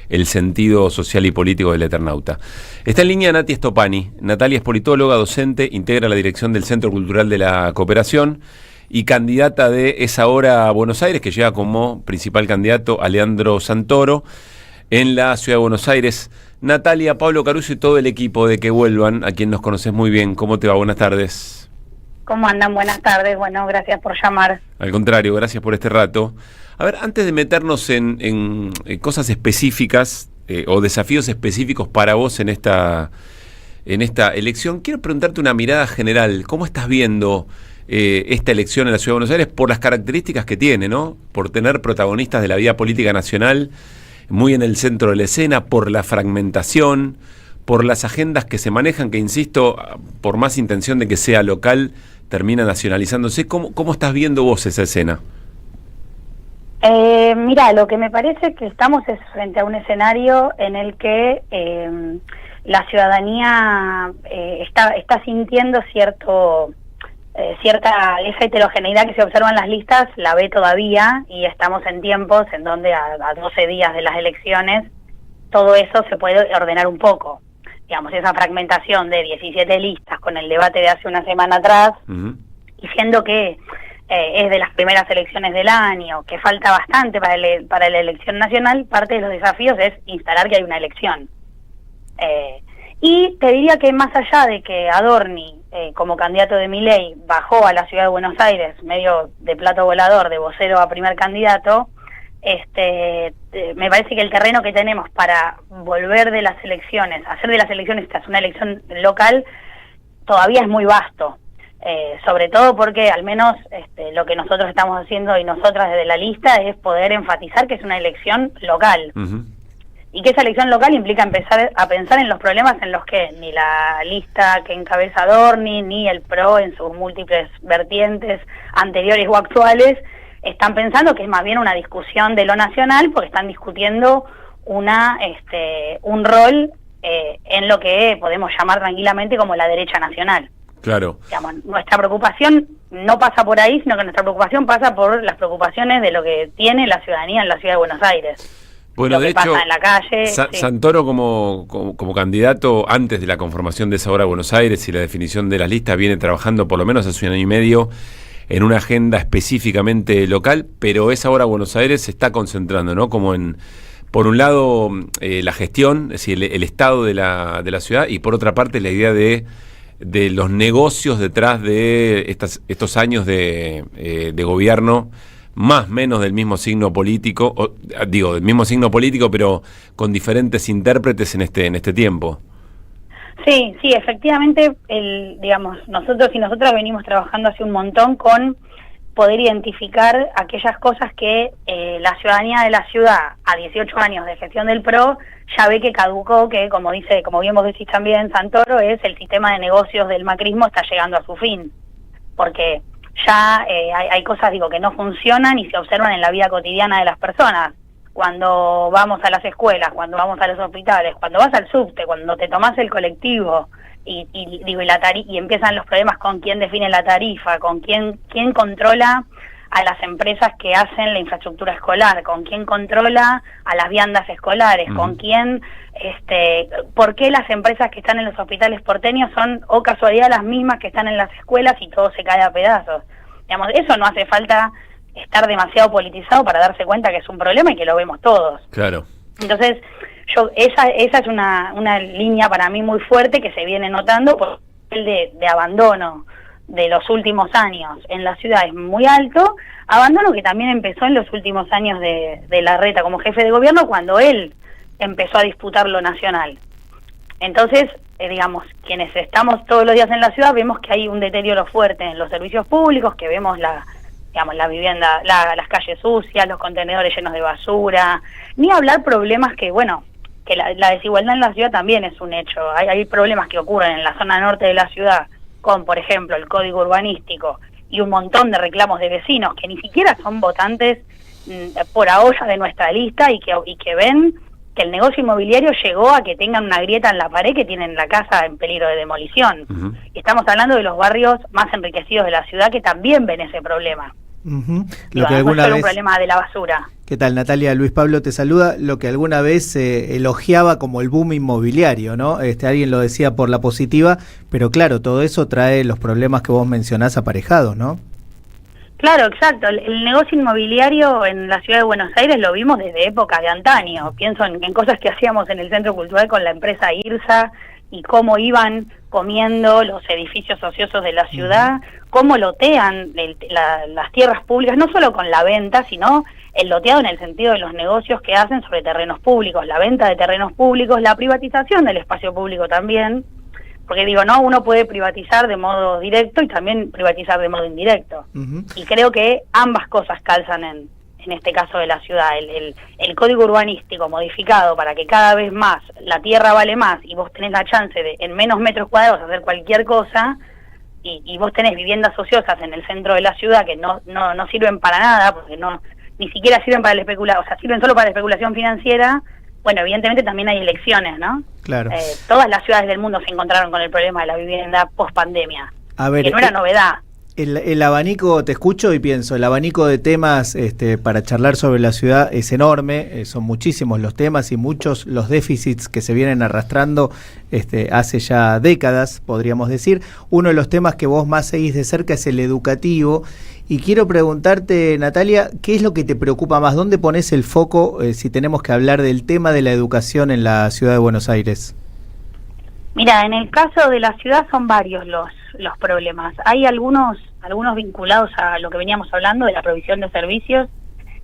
el sentido social y político del Eternauta. Está en línea Nati Stopani. Natalia es politóloga, docente, integra la dirección del Centro Cultural de la Cooperación y candidata de Es Ahora Buenos Aires, que lleva como principal candidato a Leandro Santoro en la Ciudad de Buenos Aires. Natalia, Pablo Caruso y todo el equipo de Que Vuelvan, a quien nos conoces muy bien. ¿Cómo te va? Buenas tardes. ¿Cómo andan? Buenas tardes. Bueno, gracias por llamar. Al contrario, gracias por este rato. A ver, antes de meternos en cosas específicas o desafíos específicos para vos en esta elección, quiero preguntarte una mirada general. ¿Cómo estás viendo esta elección en la Ciudad de Buenos Aires por las características que tiene, ¿no? Por tener protagonistas de la vida política nacional muy en el centro de la escena, por la fragmentación, por las agendas que se manejan, que insisto, por más intención de que sea local, termina nacionalizándose. ¿Cómo estás viendo vos esa escena? Mira, lo que me parece que estamos es frente a un escenario en el que la ciudadanía está sintiendo esa heterogeneidad que se observa en las listas, la ve todavía, y estamos en tiempos en donde a 12 días de las elecciones todo eso se puede ordenar un poco. Digamos, esa fragmentación de 17 listas con el debate de hace una semana atrás, y siendo que es de las primeras elecciones del año, que falta bastante para la elección nacional, parte de los desafíos es instalar que hay una elección. Y te diría que más allá de que Adorni, como candidato de Milei, bajó a la Ciudad de Buenos Aires, medio de plato volador, de vocero a primer candidato, me parece que el terreno que tenemos para volver de las elecciones, hacer de las elecciones una elección local, todavía es muy vasto. Sobre todo porque al menos lo que nosotros estamos haciendo y nosotras desde la lista es poder enfatizar que es una elección local. Y que esa elección local implica empezar a pensar en los problemas en los que ni la lista que encabeza Adorni, ni el PRO en sus múltiples vertientes anteriores o actuales están pensando, que es más bien una discusión de lo nacional, porque están discutiendo un rol en lo que podemos llamar tranquilamente como la derecha nacional. Claro. Digamos, nuestra preocupación no pasa por ahí, sino que nuestra preocupación pasa por las preocupaciones de lo que tiene la ciudadanía en la Ciudad de Buenos Aires. Bueno, de hecho, pasa en la calle, sí. Santoro como candidato antes de la conformación de Es Ahora Buenos Aires y la definición de las listas viene trabajando por lo menos hace un año y medio en una agenda específicamente local, pero Es Ahora Buenos Aires se está concentrando, ¿no? Como por un lado, la gestión, es decir, el estado de la ciudad, y por otra parte la idea de los negocios detrás de estos años de gobierno, más o menos del mismo signo político, del mismo signo político, pero con diferentes intérpretes en este tiempo. Sí, efectivamente, nosotros y nosotras venimos trabajando hace un montón con poder identificar aquellas cosas que la ciudadanía de la ciudad, a 18 años de gestión del PRO, ya ve que caducó, que como bien vos decís también, Santoro, es el sistema de negocios del macrismo está llegando a su fin, porque ya hay cosas que no funcionan y se observan en la vida cotidiana de las personas. Cuando vamos a las escuelas, cuando vamos a los hospitales, cuando vas al subte, cuando te tomás el colectivo y empiezan los problemas con quién define la tarifa, con quién controla a las empresas que hacen la infraestructura escolar, con quién controla a las viandas escolares, con quién, por qué las empresas que están en los hospitales porteños son, o casualidad, las mismas que están en las escuelas y todo se cae a pedazos. Digamos, eso no hace falta estar demasiado politizado para darse cuenta que es un problema y que lo vemos todos. Claro. Entonces, esa es una línea para mí muy fuerte que se viene notando por el de abandono de los últimos años en la ciudad es muy alto, abandono que también empezó en los últimos años de Larreta como jefe de gobierno, cuando él empezó a disputar lo nacional. Entonces, quienes estamos todos los días en la ciudad vemos que hay un deterioro fuerte en los servicios públicos, que vemos la vivienda, las calles sucias, los contenedores llenos de basura, ni hablar problemas que la desigualdad en la ciudad también es un hecho. Hay problemas que ocurren en la zona norte de la ciudad, con, por ejemplo, el código urbanístico y un montón de reclamos de vecinos que ni siquiera son votantes por a olla de nuestra lista y que ven que el negocio inmobiliario llegó a que tengan una grieta en la pared, que tienen la casa en peligro de demolición. Estamos hablando de los barrios más enriquecidos de la ciudad, que también ven ese problema. Lo que no alguna es solo vez, un problema de la basura. ¿Qué tal, Natalia? Luis Pablo te saluda. Lo que alguna vez se elogiaba como el boom inmobiliario, ¿no? Alguien lo decía por la positiva, pero claro, todo eso trae los problemas que vos mencionás aparejados, ¿no? Claro, exacto. El negocio inmobiliario en la ciudad de Buenos Aires lo vimos desde épocas de antaño. Pienso en cosas que hacíamos en el Centro Cultural con la empresa IRSA y cómo iban comiendo los edificios ociosos de la ciudad, cómo lotean las tierras públicas, no solo con la venta, sino el loteado en el sentido de los negocios que hacen sobre terrenos públicos, la venta de terrenos públicos, la privatización del espacio público también, porque digo, no, uno puede privatizar de modo directo y también privatizar de modo indirecto. Y creo que ambas cosas calzan en este caso de la ciudad. El código urbanístico modificado para que cada vez más la tierra vale más y vos tenés la chance de en menos metros cuadrados hacer cualquier cosa, y vos tenés viviendas ociosas en el centro de la ciudad que no sirven para nada, porque ni siquiera sirven para la especulación, o sea, sirven solo para la especulación financiera. Bueno, evidentemente también hay elecciones, ¿no? Claro. Todas las ciudades del mundo se encontraron con el problema de la vivienda post-pandemia, que no era novedad. El abanico, te escucho y pienso, el abanico de temas para charlar sobre la ciudad es enorme, son muchísimos los temas y muchos los déficits que se vienen arrastrando hace ya décadas, podríamos decir. Uno de los temas que vos más seguís de cerca es el educativo. Y quiero preguntarte, Natalia, ¿qué es lo que te preocupa más? ¿Dónde pones el foco si tenemos que hablar del tema de la educación en la ciudad de Buenos Aires? Mira, en el caso de la ciudad son varios los problemas. Hay algunos vinculados a lo que veníamos hablando de la provisión de servicios,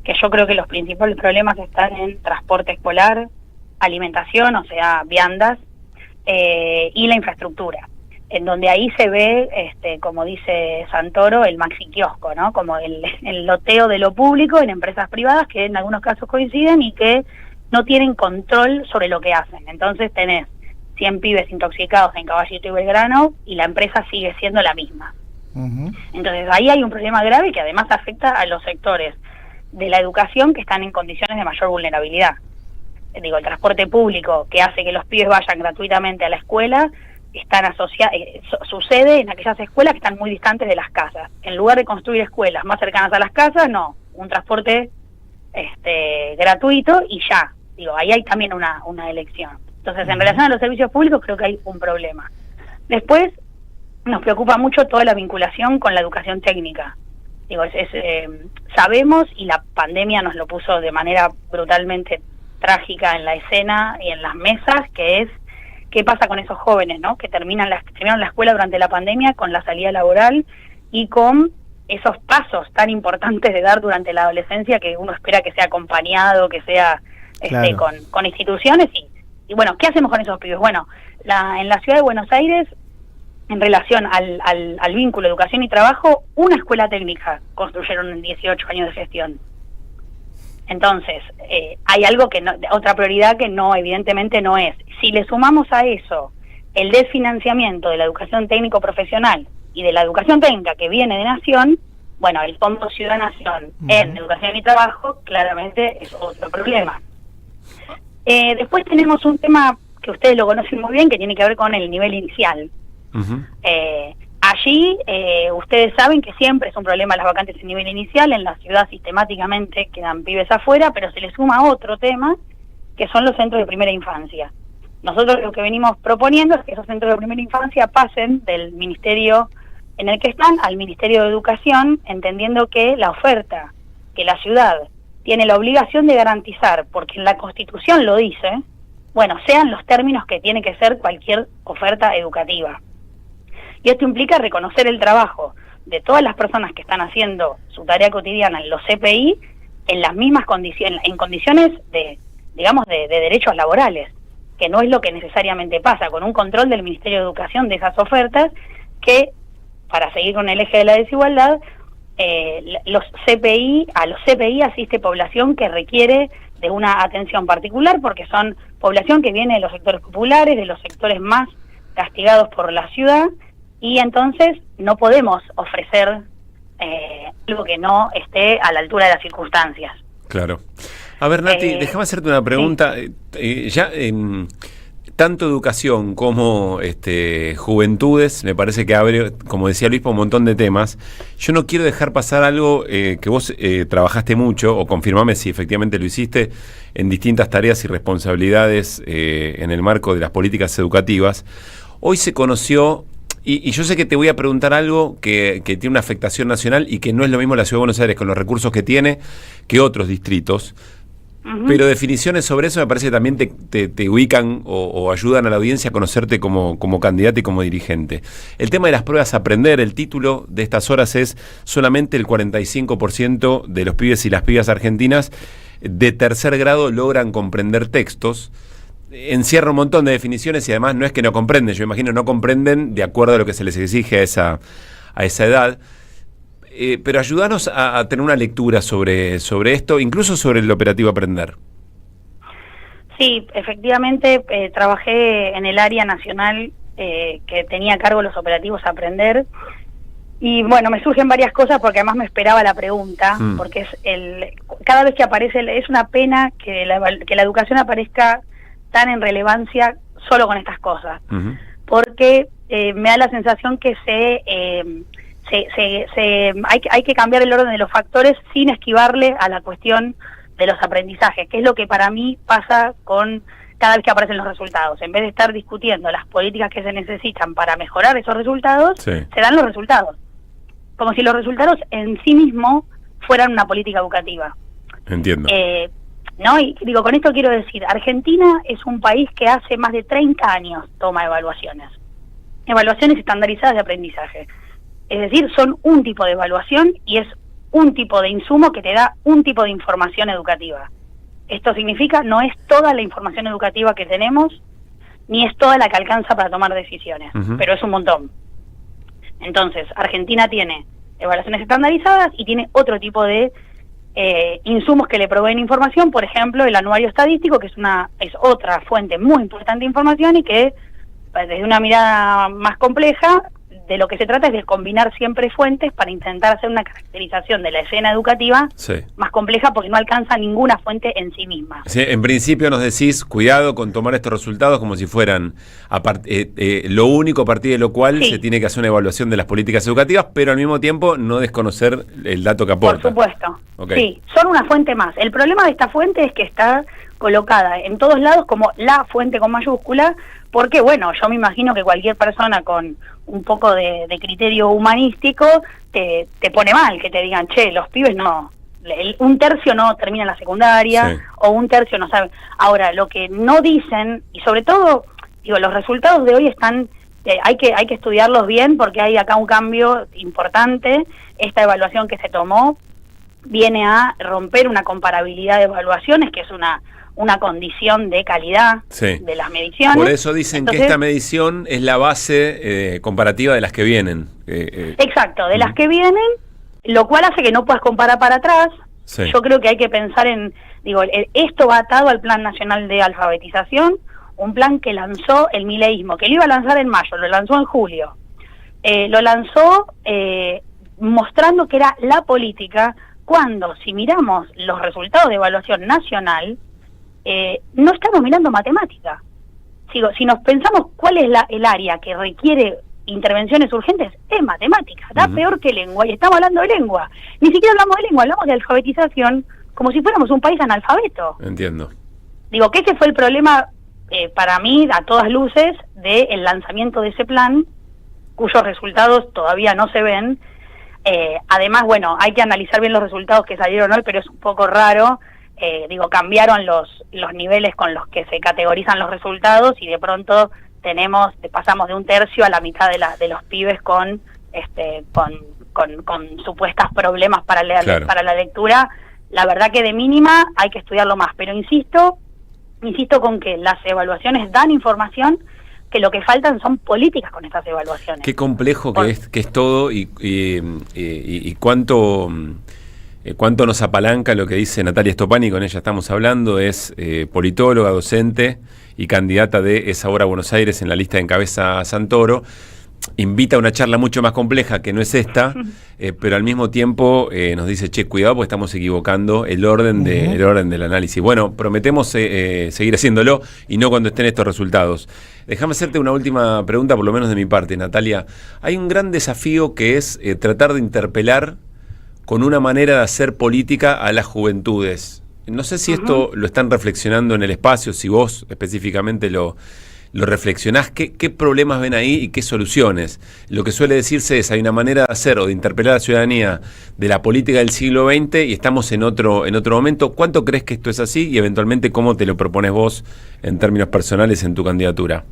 que yo creo que los principales problemas están en transporte escolar, alimentación, o sea, viandas, y la infraestructura, en donde ahí se ve, como dice Santoro, el maxi kiosco, ¿no? Como el loteo de lo público en empresas privadas que en algunos casos coinciden y que no tienen control sobre lo que hacen. Entonces tenés 100 pibes intoxicados en Caballito y Belgrano y la empresa sigue siendo la misma. Entonces ahí hay un problema grave que además afecta a los sectores de la educación que están en condiciones de mayor vulnerabilidad. Digo, el transporte público que hace que los pibes vayan gratuitamente a la escuela están sucede en aquellas escuelas que están muy distantes de las casas. En lugar de construir escuelas más cercanas a las casas, no, un transporte gratuito y ya. Digo, ahí hay también una elección. Entonces, en relación a los servicios públicos, creo que hay un problema. Después, nos preocupa mucho toda la vinculación con la educación técnica. Digo, sabemos, y la pandemia nos lo puso de manera brutalmente trágica en la escena y en las mesas, que es qué pasa con esos jóvenes, ¿no? Que terminaron la escuela durante la pandemia, con la salida laboral y con esos pasos tan importantes de dar durante la adolescencia, que uno espera que sea acompañado, que sea Claro. con instituciones. Y bueno, ¿qué hacemos con esos pibes? Bueno, en la ciudad de Buenos Aires, en relación al vínculo educación y trabajo, una escuela técnica construyeron en 18 años de gestión. Entonces, hay algo otra prioridad que no, evidentemente no es. Si le sumamos a eso el desfinanciamiento de la educación técnico-profesional y de la educación técnica que viene de Nación, bueno, el Fondo Ciudad Nación en educación y trabajo claramente es otro problema. Después tenemos un tema que ustedes lo conocen muy bien, que tiene que ver con el nivel inicial. Allí, ustedes saben que siempre es un problema las vacantes en nivel inicial. En la ciudad sistemáticamente quedan pibes afuera, pero se le suma otro tema, que son los centros de primera infancia. Nosotros lo que venimos proponiendo es que esos centros de primera infancia pasen del ministerio en el que están al Ministerio de Educación, entendiendo que la oferta que la ciudad tiene la obligación de garantizar, porque en la Constitución lo dice, bueno, sean los términos que tiene que ser cualquier oferta educativa. Y esto implica reconocer el trabajo de todas las personas que están haciendo su tarea cotidiana en los CPI en las mismas condiciones, en condiciones de derechos laborales, que no es lo que necesariamente pasa, con un control del Ministerio de Educación de esas ofertas, que, para seguir con el eje de la desigualdad, a los CPI asiste población que requiere de una atención particular, porque son población que viene de los sectores populares, de los sectores más castigados por la ciudad, y entonces no podemos ofrecer algo que no esté a la altura de las circunstancias. Claro. A ver, Nati, déjame hacerte una pregunta. Sí. tanto educación como juventudes, me parece que abre, como decía Luis, un montón de temas. Yo no quiero dejar pasar algo que vos trabajaste mucho, o confirmame si efectivamente lo hiciste, en distintas tareas y responsabilidades en el marco de las políticas educativas. Hoy se conoció, y yo sé que te voy a preguntar algo que tiene una afectación nacional y que no es lo mismo la Ciudad de Buenos Aires con los recursos que tiene que otros distritos. Pero definiciones sobre eso me parece que también te ubican o ayudan a la audiencia a conocerte como candidata y como dirigente. El tema de las pruebas a aprender, el título de estas horas es: solamente el 45% de los pibes y las pibas argentinas de tercer grado logran comprender textos. Encierra un montón de definiciones y además no es que no comprenden, yo imagino no comprenden de acuerdo a lo que se les exige a esa edad. Pero ayúdanos a tener una lectura sobre esto, incluso sobre el operativo Aprender. Sí, efectivamente trabajé en el área nacional que tenía a cargo los operativos Aprender, y bueno, me surgen varias cosas porque además me esperaba la pregunta, porque cada vez que aparece, es una pena que la educación aparezca tan en relevancia solo con estas cosas, porque me da la sensación que hay que cambiar el orden de los factores sin esquivarle a la cuestión de los aprendizajes, que es lo que para mí pasa con cada vez que aparecen los resultados. En vez de estar discutiendo las políticas que se necesitan para mejorar esos resultados, se dan los resultados. Como si los resultados en sí mismos fueran una política educativa. Entiendo. ¿No? Y digo, con esto quiero decir, Argentina es un país que hace más de 30 años toma evaluaciones estandarizadas de aprendizaje. Es decir, son un tipo de evaluación y es un tipo de insumo que te da un tipo de información educativa. Esto significa, no es toda la información educativa que tenemos, ni es toda la que alcanza para tomar decisiones, pero es un montón. Entonces, Argentina tiene evaluaciones estandarizadas y tiene otro tipo de insumos que le proveen información, por ejemplo, el anuario estadístico, que es otra fuente muy importante de información y que, desde una mirada más compleja, de lo que se trata es de combinar siempre fuentes para intentar hacer una caracterización de la escena educativa más compleja, porque no alcanza ninguna fuente en sí misma. Sí, en principio nos decís, cuidado con tomar estos resultados como si fueran lo único a partir de lo cual se tiene que hacer una evaluación de las políticas educativas, pero al mismo tiempo no desconocer el dato que aporta. Por supuesto. Sí, son una fuente más. El problema de esta fuente es que está colocada en todos lados como la fuente con mayúscula, porque bueno, yo me imagino que cualquier persona con un poco de criterio humanístico te pone mal, que te digan, che, los pibes no, un tercio no termina la secundaria, o un tercio no sabe. Ahora, lo que no dicen, y sobre todo, digo, los resultados de hoy están, hay que estudiarlos bien, porque hay acá un cambio importante. Esta evaluación que se tomó viene a romper una comparabilidad de evaluaciones, que es una condición de calidad de las mediciones. Por eso dicen que esta medición es la base comparativa de las que vienen. Exacto, de las que vienen, lo cual hace que no puedas comparar para atrás. Yo creo que hay que pensar esto va atado al Plan Nacional de Alfabetización, un plan que lanzó el mileísmo, que lo iba a lanzar en mayo, lo lanzó en julio. Lo lanzó mostrando que era la política, cuando, si miramos los resultados de evaluación nacional, no estamos mirando matemática. Si nos pensamos cuál es el área que requiere intervenciones urgentes, es matemática, da peor que lengua, y estamos hablando de lengua. Ni siquiera hablamos de lengua, hablamos de alfabetización como si fuéramos un país analfabeto. Entiendo. Digo que ese fue el problema, para mí, a todas luces, del lanzamiento de ese plan, cuyos resultados todavía no se ven. Además, bueno, hay que analizar bien los resultados que salieron hoy, pero es un poco raro. Cambiaron los niveles con los que se categorizan los resultados, y de pronto pasamos de un tercio a la mitad de los pibes con supuestos problemas para la lectura. La verdad que de mínima hay que estudiarlo más, pero insisto con que las evaluaciones dan información, que lo que faltan son políticas con estas evaluaciones. Qué complejo que es todo, y cuánto nos apalanca lo que dice Natalia Stopani, con ella estamos hablando, es politóloga, docente y candidata de Es Ahora Buenos Aires en la lista de Encabeza Santoro. invita a una charla mucho más compleja que no es esta, pero al mismo tiempo nos dice, che, cuidado porque estamos equivocando el orden del análisis. Bueno, prometemos seguir haciéndolo y no cuando estén estos resultados. Déjame hacerte una última pregunta, por lo menos de mi parte, Natalia. Hay un gran desafío que es tratar de interpelar con una manera de hacer política a las juventudes. No sé si esto lo están reflexionando en el espacio, si vos específicamente lo reflexionás, ¿qué problemas ven ahí y qué soluciones? Lo que suele decirse es, hay una manera de hacer o de interpelar a la ciudadanía de la política del siglo XX y estamos en otro momento. ¿Cuánto crees que esto es así y eventualmente cómo te lo propones vos en términos personales en tu candidatura?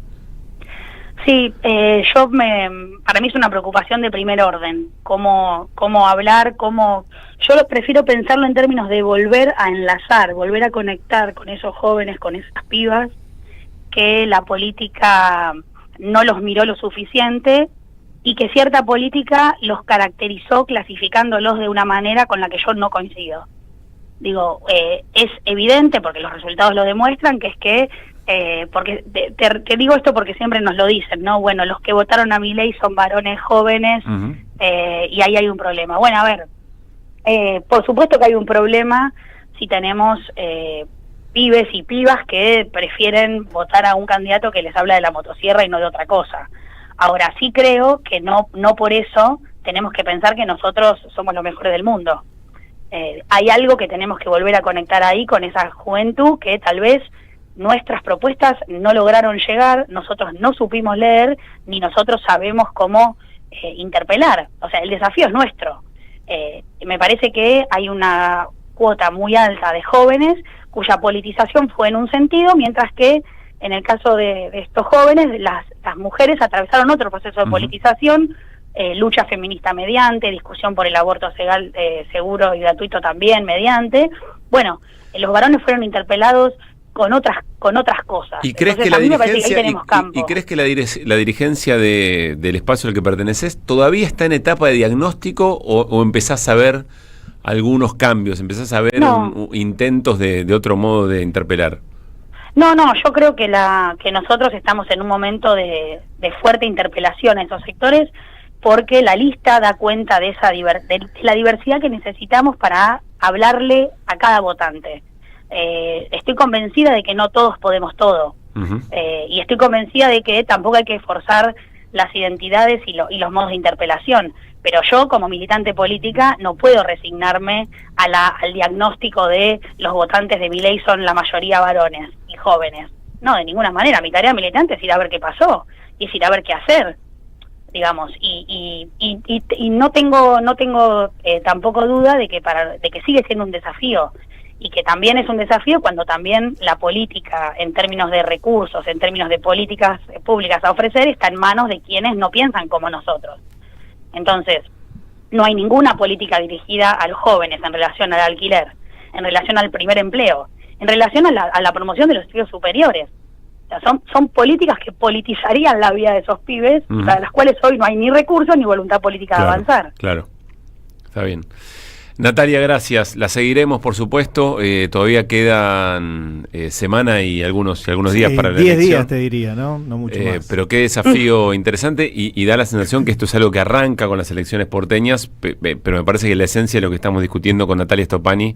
Sí, para mí es una preocupación de primer orden, cómo hablar, yo prefiero pensarlo en términos de volver a enlazar, volver a conectar con esos jóvenes, con esas pibas, que la política no los miró lo suficiente y que cierta política los caracterizó clasificándolos de una manera con la que yo no coincido. Digo, es evidente, porque los resultados lo demuestran, que es que porque te digo esto porque siempre nos lo dicen, ¿no? Bueno, los que votaron a Milei son varones jóvenes y ahí hay un problema. Bueno, a ver, por supuesto que hay un problema si tenemos pibes y pibas que prefieren votar a un candidato que les habla de la motosierra y no de otra cosa. Ahora, sí creo que no por eso tenemos que pensar que nosotros somos los mejores del mundo. Hay algo que tenemos que volver a conectar ahí con esa juventud que tal vez nuestras propuestas no lograron llegar, nosotros no supimos leer, ni nosotros sabemos cómo interpelar. O sea, el desafío es nuestro. Me parece que hay una cuota muy alta de jóvenes cuya politización fue en un sentido, mientras que en el caso de estos jóvenes, las mujeres atravesaron otro proceso de politización, lucha feminista mediante, discusión por el aborto seguro y gratuito también mediante. Bueno, los varones fueron interpelados con otras cosas. ¿Y crees que la dirigencia del espacio al que perteneces todavía está en etapa de diagnóstico o empezás a ver algunos cambios, empezás a ver intentos de otro modo de interpelar? No, yo creo que nosotros estamos en un momento de fuerte interpelación a esos sectores, porque la lista da cuenta de la diversidad que necesitamos para hablarle a cada votante. Estoy convencida de que no todos podemos todo, y estoy convencida de que tampoco hay que forzar las identidades y los modos de interpelación, pero yo como militante política no puedo resignarme al diagnóstico de los votantes de Milei son la mayoría varones y jóvenes. No, de ninguna manera. Mi tarea militante es ir a ver qué pasó, y es ir a ver qué hacer, digamos, y no tengo tampoco duda de que sigue siendo un desafío, y que también es un desafío cuando también la política, en términos de recursos, en términos de políticas públicas a ofrecer, está en manos de quienes no piensan como nosotros. Entonces, no hay ninguna política dirigida a los jóvenes en relación al alquiler, en relación al primer empleo, en relación a la promoción de los estudios superiores. O sea, son políticas que politizarían la vida de esos pibes, para las cuales hoy no hay ni recursos ni voluntad política de avanzar. Claro, está bien. Natalia, gracias. La seguiremos, por supuesto. Todavía quedan semana y algunos días para la elección. 10 días te diría, ¿no? No mucho más. Pero qué desafío interesante y da la sensación que esto es algo que arranca con las elecciones porteñas, pero me parece que la esencia de lo que estamos discutiendo con Natalia Stoppani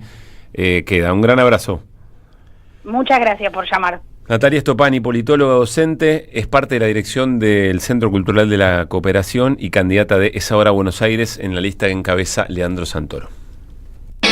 queda. Un gran abrazo. Muchas gracias por llamar. Natalia Stoppani, politóloga docente, es parte de la dirección del Centro Cultural de la Cooperación y candidata de Es Ahora Buenos Aires en la lista que encabeza Leandro Santoro.